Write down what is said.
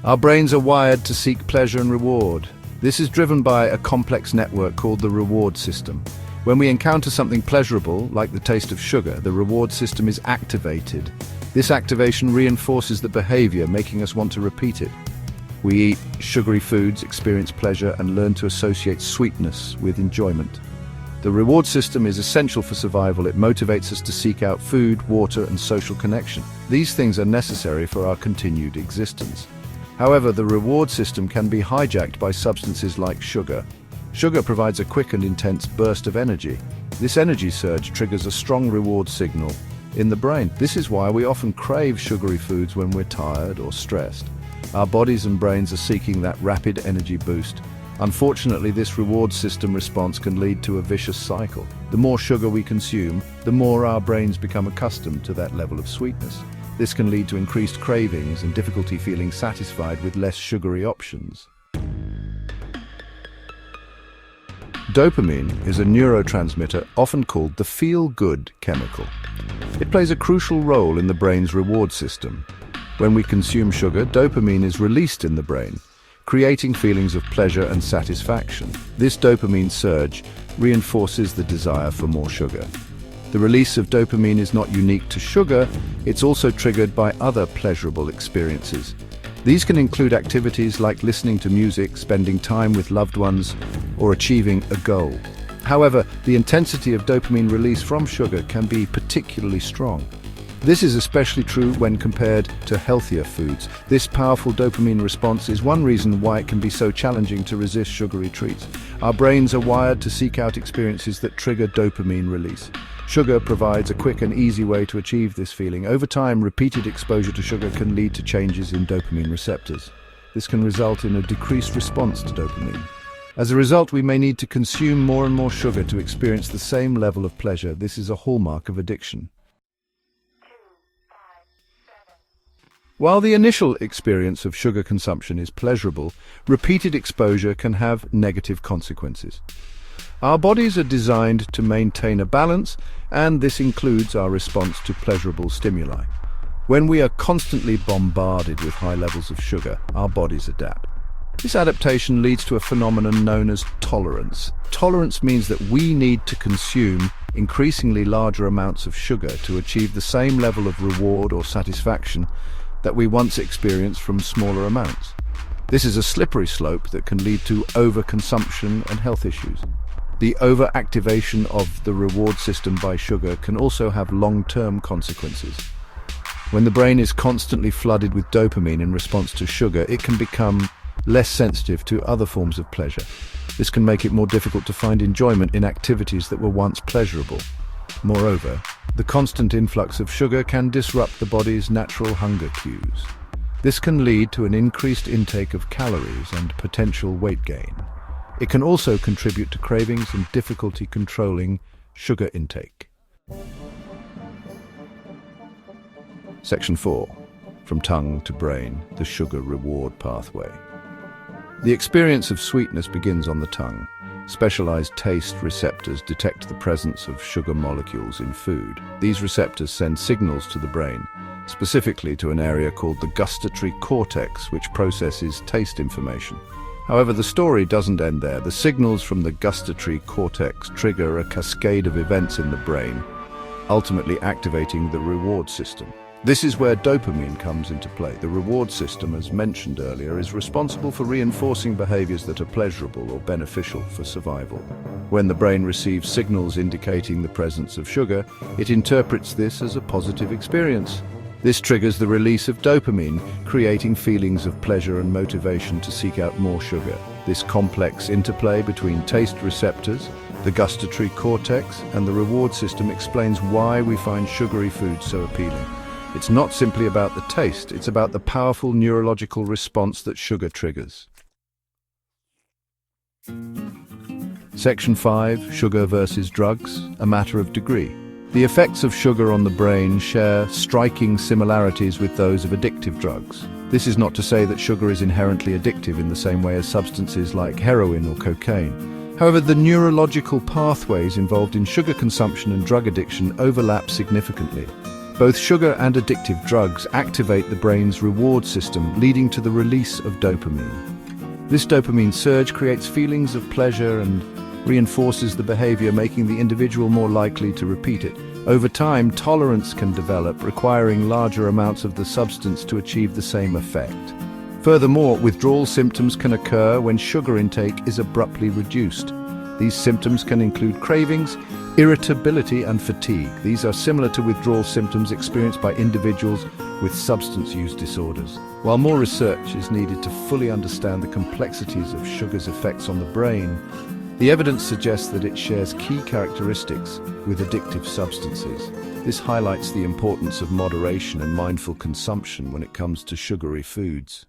Our brains are wired to seek pleasure and reward. This is driven by a complex network called the reward system. When we encounter something pleasurable, like the taste of sugar, the reward system is activated. This activation reinforces the behavior, making us want to repeat it. We eat sugary foods, experience pleasure, and learn to associate sweetness with enjoyment. The reward system is essential for survival. It motivates us to seek out food, water, and social connection. These things are necessary for our continued existence. However, the reward system can be hijacked by substances like sugar. Sugar provides a quick and intense burst of energy. This energy surge triggers a strong reward signal in the brain. This is why we often crave sugary foods when we're tired or stressed. Our bodies and brains are seeking that rapid energy boost. Unfortunately, this reward system response can lead to a vicious cycle. The more sugar we consume, the more our brains become accustomed to that level of sweetness. This can lead to increased cravings and difficulty feeling satisfied with less sugary options. Dopamine is a neurotransmitter often called the feel-good chemical. It plays a crucial role in the brain's reward system. When we consume sugar, dopamine is released in the brain, creating feelings of pleasure and satisfaction. This dopamine surge reinforces the desire for more sugar. The release of dopamine is not unique to sugar, it's also triggered by other pleasurable experiences. These can include activities like listening to music, spending time with loved ones, or achieving a goal. However, the intensity of dopamine release from sugar can be particularly strong. This is especially true when compared to healthier foods. This powerful dopamine response is one reason why it can be so challenging to resist sugary treats. Our brains are wired to seek out experiences that trigger dopamine release. Sugar provides a quick and easy way to achieve this feeling. Over time, repeated exposure to sugar can lead to changes in dopamine receptors. This can result in a decreased response to dopamine. As a result, we may need to consume more and more sugar to experience the same level of pleasure. This is a hallmark of addiction. While the initial experience of sugar consumption is pleasurable, repeated exposure can have negative consequences. Our bodies are designed to maintain a balance, and this includes our response to pleasurable stimuli. When we are constantly bombarded with high levels of sugar, our bodies adapt. This adaptation leads to a phenomenon known as tolerance. Tolerance means that we need to consume increasingly larger amounts of sugar to achieve the same level of reward or satisfaction that we once experienced from smaller amounts. This is a slippery slope that can lead to overconsumption and health issues. The overactivation of the reward system by sugar can also have long-term consequences. When the brain is constantly flooded with dopamine in response to sugar, it can become less sensitive to other forms of pleasure. This can make it more difficult to find enjoyment in activities that were once pleasurable. Moreover, the constant influx of sugar can disrupt the body's natural hunger cues. This can lead to an increased intake of calories and potential weight gain. It can also contribute to cravings and difficulty controlling sugar intake. Section 4. From tongue to brain, the sugar reward pathway. The experience of sweetness begins on the tongue. Specialized taste receptors detect the presence of sugar molecules in food. These receptors send signals to the brain, specifically to an area called the gustatory cortex, which processes taste information. However, the story doesn't end there. The signals from the gustatory cortex trigger a cascade of events in the brain, ultimately activating the reward system. This is where dopamine comes into play. The reward system, as mentioned earlier, is responsible for reinforcing behaviors that are pleasurable or beneficial for survival. When the brain receives signals indicating the presence of sugar, it interprets this as a positive experience. This triggers the release of dopamine, creating feelings of pleasure and motivation to seek out more sugar. This complex interplay between taste receptors, the gustatory cortex, and the reward system explains why we find sugary foods so appealing. It's not simply about the taste, it's about the powerful neurological response that sugar triggers. Section 5. Sugar versus drugs, a matter of degree. The effects of sugar on the brain share striking similarities with those of addictive drugs. This is not to say that sugar is inherently addictive in the same way as substances like heroin or cocaine. However, the neurological pathways involved in sugar consumption and drug addiction overlap significantly. Both sugar and addictive drugs activate the brain's reward system, leading to the release of dopamine. This dopamine surge creates feelings of pleasure and reinforces the behavior, making the individual more likely to repeat it. Over time, tolerance can develop, requiring larger amounts of the substance to achieve the same effect. Furthermore, withdrawal symptoms can occur when sugar intake is abruptly reduced. These symptoms can include cravings, irritability, and fatigue. These are similar to withdrawal symptoms experienced by individuals with substance use disorders. While more research is needed to fully understand the complexities of sugar's effects on the brain, the evidence suggests that it shares key characteristics with addictive substances. This highlights the importance of moderation and mindful consumption when it comes to sugary foods.